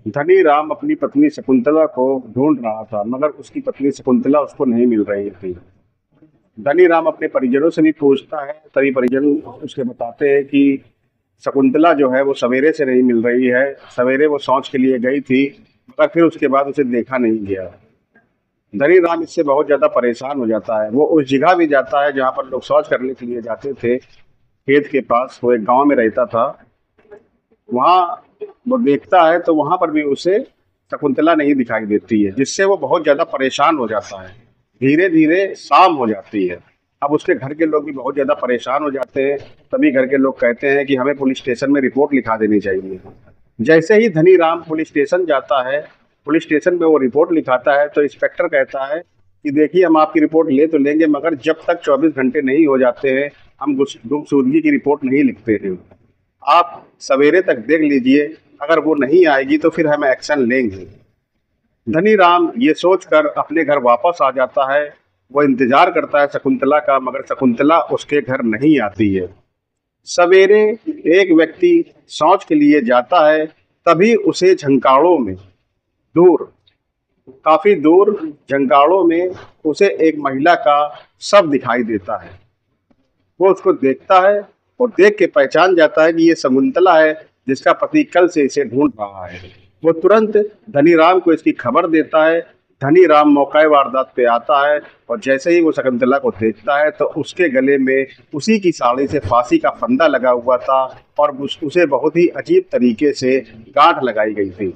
धनी राम अपनी पत्नी शकुंतला को ढूंढ रहा था, मगर उसकी पत्नी शकुंतला उसको नहीं मिल रही थी। धनी राम अपने परिजनों से भी पूछता है, तभी परिजन उसके बताते हैं कि शकुंतला जो है वो सवेरे से नहीं मिल रही है। सवेरे वो शौच के लिए गई थी, मगर फिर उसके बाद उसे देखा नहीं गया। धनी राम इससे बहुत ज्यादा परेशान हो जाता है। वो उस जगह भी जाता है जहाँ पर लोग शौच करने के लिए जाते थे, खेत के पास। वो एक गांव में रहता था। वहाँ वो देखता है तो वहां पर भी उसे शकुंतला नहीं दिखाई देती है, जिससे वो बहुत ज्यादा परेशान हो जाता है। धीरे धीरे शाम हो जाती है। अब उसके घर के लोग भी बहुत ज्यादा परेशान हो जाते हैं। तभी घर के लोग कहते हैं कि हमें पुलिस स्टेशन में रिपोर्ट लिखा देनी चाहिए। जैसे ही धनी राम पुलिस स्टेशन जाता है, पुलिस स्टेशन में वो रिपोर्ट लिखाता है, तो इंस्पेक्टर कहता है कि देखिए, हम आपकी रिपोर्ट ले तो लेंगे, मगर जब तक 24 घंटे नहीं हो जाते हैं हम गुमशुदगी की रिपोर्ट नहीं लिखते हैं। आप सवेरे तक देख लीजिए, अगर वो नहीं आएगी तो फिर हम एक्शन लेंगे। धनी राम ये सोचकर अपने घर वापस आ जाता है। वो इंतजार करता है शकुंतला का, मगर शकुंतला उसके घर नहीं आती है। सवेरे एक व्यक्ति शौच के लिए जाता है, तभी उसे झंकाड़ों में, दूर, काफी दूर झंकाड़ों में उसे एक महिला का शव दिखाई देता है। वो उसको देखता है और देख के पहचान जाता है कि ये शकुंतला है, जिसका पति कल से इसे ढूंढ रहा है। वो तुरंत धनीराम को इसकी खबर देता है। धनीराम मौका वारदात पे आता है, और जैसे ही वो शकुंतला को देखता है तो उसके गले में उसी की साड़ी से फांसी का फंदा लगा हुआ था, और उसे बहुत ही अजीब तरीके से गांठ लगाई गई थी।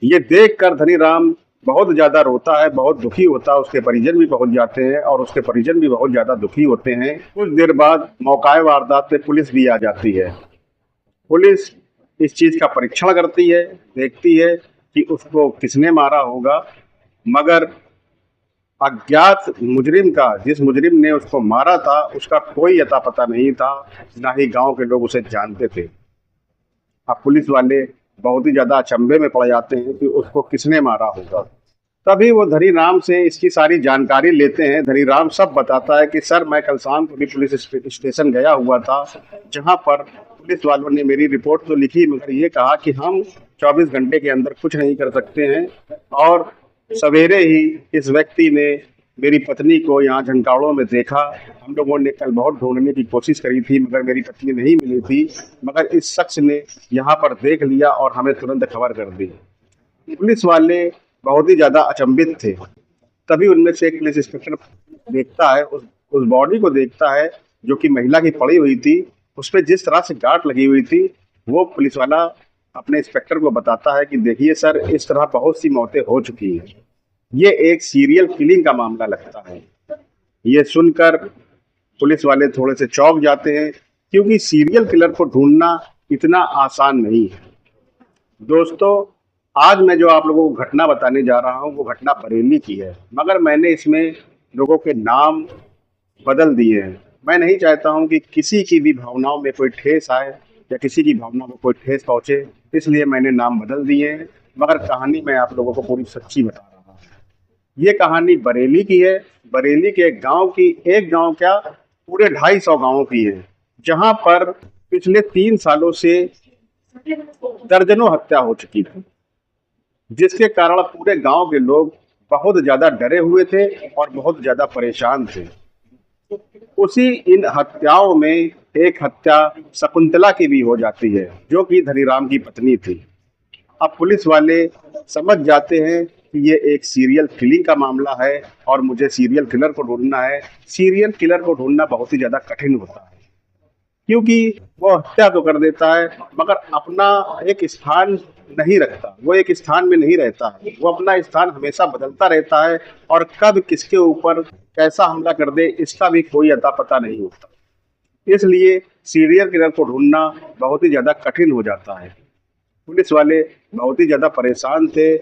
ये देखकर धनीराम बहुत ज्यादा रोता है, बहुत दुखी होता है। उसके परिजन भी पहुंच जाते हैं और उसके परिजन भी बहुत ज्यादा दुखी होते हैं। कुछ देर बाद मौका वारदात पे पुलिस भी आ जाती है। पुलिस इस चीज का परीक्षण करती है, देखती है कि उसको किसने मारा होगा, मगर अज्ञात मुजरिम का, जिस मुजरिम ने उसको मारा था, उसका कोई अता पता नहीं था। ना ही गांव के लोग उसे जानते थे। अब पुलिस वाले बहुत ही ज्यादा अचंभे में पड़ जाते हैं कि उसको किसने मारा होगा। तभी वो धनीराम से इसकी सारी जानकारी लेते हैं। धनीराम सब बताता है कि सर, मैं कल शाम को भी पुलिस स्टेशन गया हुआ था, जहां पर पुलिस वालों ने मेरी रिपोर्ट तो लिखी, मगर ये कहा कि हम 24 घंटे के अंदर कुछ नहीं कर सकते हैं। और सवेरे ही इस व्यक्ति ने मेरी पत्नी को यहाँ झंकाड़ों में देखा। हम लोगों ने कल बहुत ढूंढने की कोशिश करी थी, मगर मेरी पत्नी नहीं मिली थी, मगर इस शख्स ने यहाँ पर देख लिया और हमें तुरंत खबर कर दी। पुलिस वाले बहुत ही ज्यादा अचंभित थे। तभी उनमें से एक पुलिस इंस्पेक्टर देखता है, उस बॉडी को देखता है जो कि महिला की पड़ी हुई थी। उस पर जिस तरह से गांठ लगी हुई थी, वो पुलिस वाला अपने इंस्पेक्टर को बताता है कि देखिए सर, इस तरह बहुत सी मौतें हो चुकी हैं। ये एक सीरियल किलिंग का मामला लगता है। ये सुनकर पुलिस वाले थोड़े से चौंक जाते हैं, क्योंकि सीरियल किलर को ढूंढना इतना आसान नहीं है। दोस्तों, आज मैं जो आप लोगों को घटना बताने जा रहा हूँ, वो घटना बरेली की है, मगर मैंने इसमें लोगों के नाम बदल दिए हैं। मैं नहीं चाहता हूँ कि किसी की भी भावनाओं में कोई ठेस आए या किसी की भावना में कोई ठेस पहुंचे, इसलिए मैंने नाम बदल दिए हैं। मगर कहानी मैं आप लोगों को पूरी सच्ची बता रहा हूँ। ये कहानी बरेली की है। बरेली के एक गांव की, एक गांव क्या, पूरे 250 गांवों की है, जहां पर पिछले 3 सालों से दर्जनों हत्या हो चुकी थी, जिसके कारण पूरे गांव के लोग बहुत ज्यादा डरे हुए थे और बहुत ज्यादा परेशान थे। उसी इन हत्याओं में एक हत्या शकुंतला की भी हो जाती है, जो कि धनीराम की पत्नी थी। अब पुलिस वाले समझ जाते हैं कि ये एक सीरियल किलिंग का मामला है और मुझे सीरियल किलर को ढूंढना है। सीरियल किलर को ढूंढना बहुत ही ज्यादा कठिन होता है, क्योंकि वो हत्या तो कर देता है, मगर अपना एक स्थान नहीं रखता। वो एक स्थान में नहीं रहता है, वो अपना स्थान हमेशा बदलता रहता है, और कब किसके ऊपर कैसा हमला कर दे, इसका भी कोई अता पता नहीं होता। इसलिए सीरियल किलर को ढूंढना बहुत ही ज्यादा कठिन हो जाता है। पुलिस वाले बहुत ही ज्यादा परेशान थे।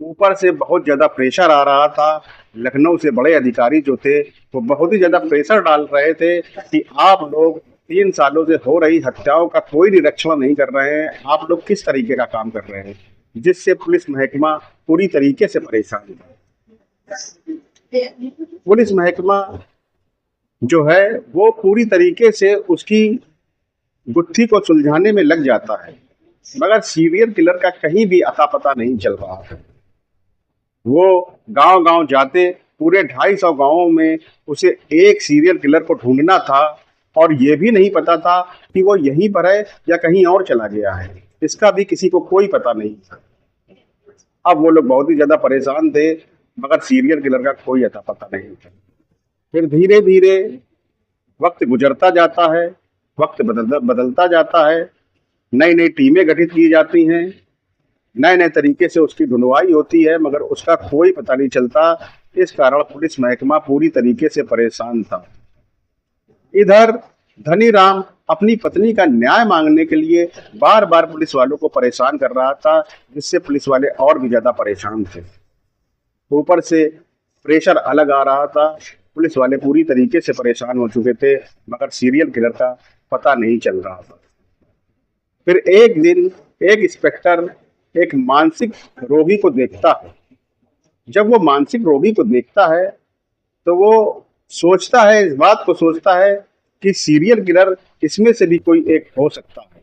ऊपर से बहुत ज्यादा प्रेशर आ रहा था। लखनऊ से बड़े अधिकारी जो थे, वो बहुत ही ज्यादा प्रेशर डाल रहे थे कि आप लोग 3 सालों से हो रही हत्याओं का कोई निरीक्षण नहीं कर रहे हैं, आप लोग किस तरीके का काम कर रहे हैं, जिससे पुलिस महकमा पूरी तरीके से परेशान है। पुलिस महकमा जो है वो पूरी तरीके से उसकी गुत्थी को सुलझाने में लग जाता है। मगर सीरियल किलर का कहीं भी अता पता नहीं चल रहा था। वो गांव गांव जाते, पूरे 250 गांवों में उसे एक सीरियल किलर को ढूंढना था, और ये भी नहीं पता था कि वो यहीं पर है या कहीं और चला गया है। इसका भी किसी को कोई पता नहीं था। अब वो लोग बहुत ही ज्यादा परेशान थे, मगर सीरियल किलर का कोई अता पता नहीं था। फिर धीरे धीरे वक्त गुजरता जाता है, वक्त बदलता जाता है, नई नई टीमें गठित की जाती हैं, नए नए तरीके से उसकी ढूंढवाई होती है, मगर उसका कोई पता नहीं चलता। इस कारण पुलिस महकमा पूरी तरीके से परेशान था। इधर धनी राम अपनी पत्नी का न्याय मांगने के लिए बार बार पुलिस वालों को परेशान कर रहा था, जिससे पुलिस वाले और भी ज्यादा परेशान थे। ऊपर से प्रेशर अलग आ रहा था, पुलिस वाले पूरी तरीके से परेशान हो चुके थे, मगर सीरियल किलर का पता नहीं चल रहा था। फिर एक दिन एक इंस्पेक्टर एक मानसिक रोगी को देखता है। जब वो मानसिक रोगी को देखता है तो वो सोचता है, इस बात को सोचता है कि सीरियल किलर इसमें से भी कोई एक हो सकता है,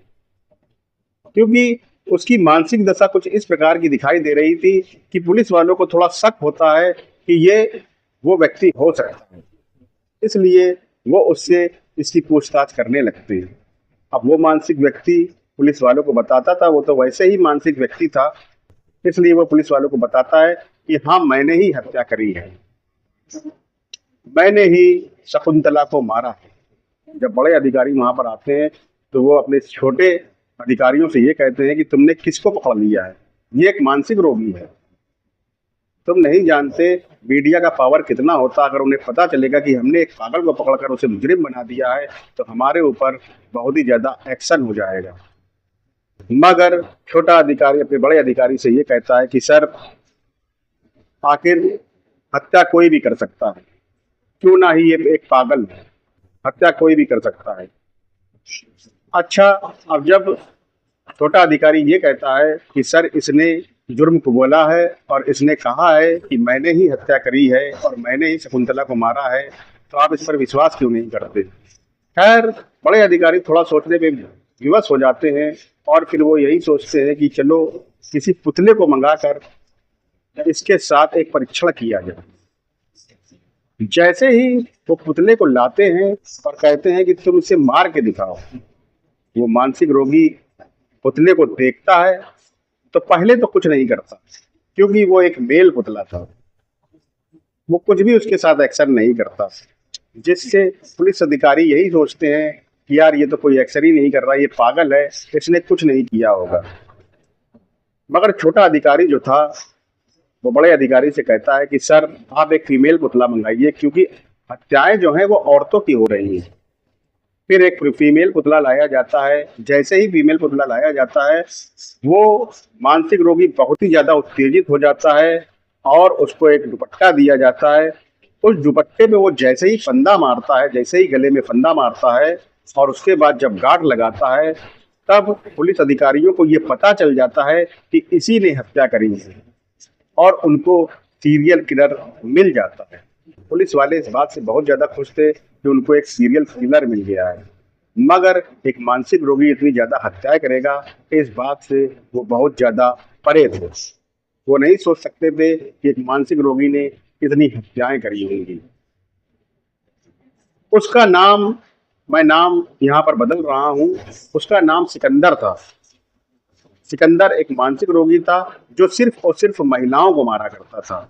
क्योंकि उसकी मानसिक दशा कुछ इस प्रकार की दिखाई दे रही थी कि पुलिस वालों को थोड़ा शक होता है कि ये वो व्यक्ति हो सकता है। इसलिए वो उससे इसकी पूछताछ करने लगते हैं। अब वो मानसिक व्यक्ति पुलिस वालों को बताता था, वो तो वैसे ही मानसिक व्यक्ति था, इसलिए वो पुलिस वालों को बताता है कि हाँ, मैंने ही हत्या करी है, मैंने ही शकुंतला को मारा है। जब बड़े अधिकारी वहां पर आते हैं तो वो अपने छोटे अधिकारियों से ये कहते हैं कि तुमने किसको पकड़ लिया है, ये एक मानसिक रोगी है। तुम नहीं जानते मीडिया का पावर कितना होता। अगर उन्हें पता चलेगा कि हमने एक पागल को पकड़कर उसे मुजरिम बना दिया है तो हमारे ऊपर बहुत ही ज्यादा एक्शन हो जाएगा। मगर छोटा अधिकारी अपने बड़े अधिकारी से ये कहता है कि सर, आखिर हत्या कोई भी कर सकता है, क्यों ना ही ये एक पागल है, हत्या कोई भी कर सकता है। अच्छा, अब जब छोटा अधिकारी ये कहता है कि सर, इसने जुर्म को बोला है और इसने कहा है कि मैंने ही हत्या करी है और मैंने ही शकुंतला को मारा है, तो आप इस पर विश्वास क्यों नहीं करते। खैर, बड़े अधिकारी थोड़ा सोचने पे विवश हो जाते हैं और फिर वो यही सोचते हैं कि चलो किसी पुतले को मंगाकर इसके साथ एक परीक्षण किया जाए। जैसे ही वो पुतले को लाते हैं और कहते हैं कि तुम इसे मार के दिखाओ, वो मानसिक रोगी पुतले को देखता है तो पहले तो कुछ नहीं करता, क्योंकि वो एक मेल पुतला था। वो कुछ भी उसके साथ एक्शन नहीं करता, जिससे पुलिस अधिकारी यही सोचते हैं कि यार, ये तो कोई एक्शन ही नहीं कर रहा, ये पागल है, इसने कुछ नहीं किया होगा। मगर छोटा अधिकारी जो था वो बड़े अधिकारी से कहता है कि सर, आप एक फीमेल पुतला मंगाइए, क्योंकि हत्याएं जो हैं वो औरतों की हो रही हैं। फिर एक फीमेल पुतला लाया जाता है। जैसे ही फीमेल पुतला लाया जाता है, वो मानसिक रोगी बहुत ही ज्यादा उत्तेजित हो जाता है और उसको एक दुपट्टा दिया जाता है। उस दुपट्टे में वो जैसे ही फंदा मारता है, जैसे ही गले में फंदा मारता है और उसके बाद जब गांठ लगाता है, तब पुलिस अधिकारियों को ये पता चल जाता है कि इसी ने हत्या करी है और उनको सीरियल किलर मिल जाता है। पुलिस वाले इस बात से बहुत ज्यादा खुश थे कि उनको एक सीरियल किलर मिल गया है, मगर एक मानसिक रोगी इतनी ज्यादा हत्याएं करेगा, इस बात से वो बहुत ज्यादा परे थे। वो नहीं सोच सकते थे कि एक मानसिक रोगी ने इतनी हत्याएं करी होंगी। उसका नाम, मैं नाम यहाँ पर बदल रहा हूँ, उसका नाम सिकंदर था। सिकंदर एक मानसिक रोगी था जो सिर्फ और सिर्फ महिलाओं को मारा करता था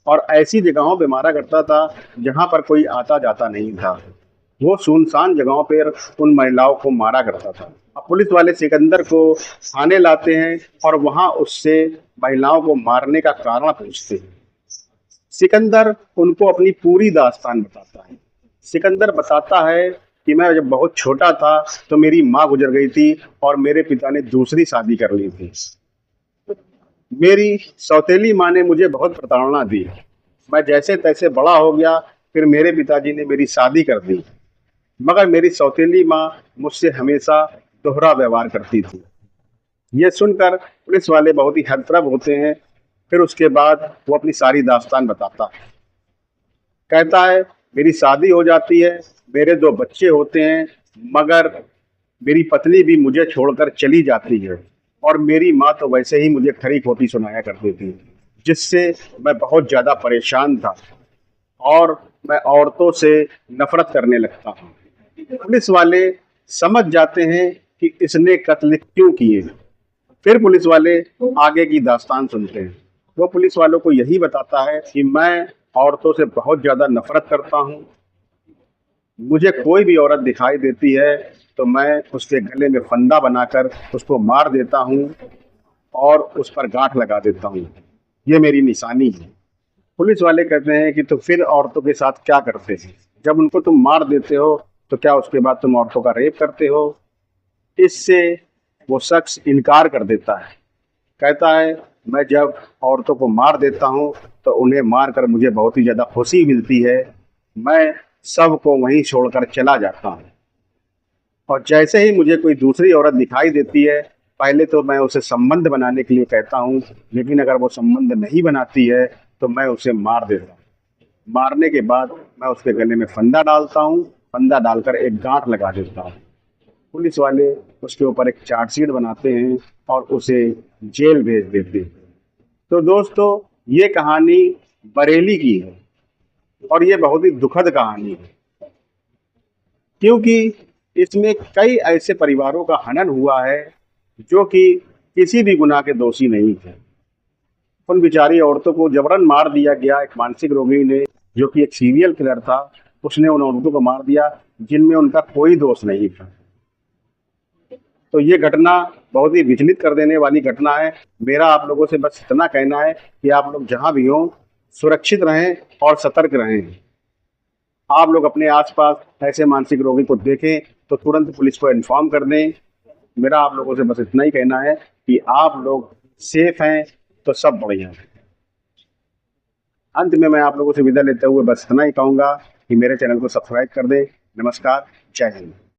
और ऐसी जगहों पे मारा करता था जहां पर कोई आता जाता नहीं था। वो सुनसान जगहों पर उन महिलाओं को मारा करता था। अब पुलिस वाले सिकंदर को थाने लाते हैं और वहां उससे महिलाओं को मारने का कारण पूछते हैं। सिकंदर उनको अपनी पूरी दास्तान बताता है। सिकंदर बताता है कि मैं जब बहुत छोटा था तो मेरी माँ गुजर गई थी और मेरे पिता ने दूसरी शादी कर ली थी। मेरी सौतेली माँ ने मुझे बहुत प्रताड़ना दी। मैं जैसे तैसे बड़ा हो गया, फिर मेरे पिताजी ने मेरी शादी कर दी, मगर मेरी सौतेली माँ मुझसे हमेशा दोहरा व्यवहार करती थी। ये सुनकर पुलिस वाले बहुत ही हतप्रभ होते हैं। फिर उसके बाद वो अपनी सारी दास्तान बताता है। कहता है, मेरी शादी हो जाती है, मेरे 2 बच्चे होते हैं, मगर मेरी पत्नी भी मुझे छोड़कर चली जाती है। और मेरी माँ तो वैसे ही मुझे खरी खोटी सुनाया करती थी, जिससे मैं बहुत ज़्यादा परेशान था और मैं औरतों से नफरत करने लगता हूँ। पुलिस वाले समझ जाते हैं कि इसने कत्ल क्यों किए। फिर पुलिस वाले आगे की दास्तान सुनते हैं। वो पुलिस वालों को यही बताता है कि मैं औरतों से बहुत ज़्यादा नफरत करता हूँ। मुझे कोई भी औरत दिखाई देती है तो मैं उसके गले में फंदा बनाकर उसको मार देता हूँ और उस पर गांठ लगा देता हूँ। ये मेरी निशानी है। पुलिस वाले कहते हैं कि तो फिर औरतों के साथ क्या करते हैं? जब उनको तुम मार देते हो तो क्या उसके बाद तुम औरतों का रेप करते हो? इससे वो शख्स इनकार कर देता है। कहता है, मैं जब औरतों को मार देता हूँ तो उन्हें मारकर मुझे बहुत ही ज़्यादा खुशी मिलती है। मैं सबको वहीं छोड़कर चला जाता हूँ और जैसे ही मुझे कोई दूसरी औरत दिखाई देती है, पहले तो मैं उसे संबंध बनाने के लिए कहता हूँ, लेकिन अगर वो संबंध नहीं बनाती है तो मैं उसे मार देता हूँ। मारने के बाद मैं उसके गले में फंदा डालता हूँ, फंदा डालकर एक गांठ लगा देता हूँ। पुलिस वाले उसके ऊपर एक चार्जशीट बनाते हैं और उसे जेल भेज देते हैं। तो दोस्तों, ये कहानी बरेली की है और ये बहुत ही दुखद कहानी है, क्योंकि इसमें कई ऐसे परिवारों का हनन हुआ है जो कि किसी भी गुनाह के दोषी नहीं थे। उन बेचारी औरतों को जबरन मार दिया गया। एक मानसिक रोगी ने, जो कि एक सीरियल किलर था, उसने उन औरतों को मार दिया जिनमें उनका कोई दोष नहीं था। तो ये घटना बहुत ही विचलित कर देने वाली घटना है। मेरा आप लोगों से बस इतना कहना है कि आप लोग जहाँ भी हों, सुरक्षित रहें और सतर्क रहें। आप लोग अपने आसपास ऐसे मानसिक रोगी को देखें तो तुरंत पुलिस को इन्फॉर्म कर दें। मेरा आप लोगों से बस इतना ही कहना है कि आप लोग सेफ हैं तो सब बढ़िया है। अंत में मैं आप लोगों से विदा लेते हुए बस इतना ही कहूँगा कि मेरे चैनल को सब्सक्राइब कर दें। नमस्कार, जय हिंद।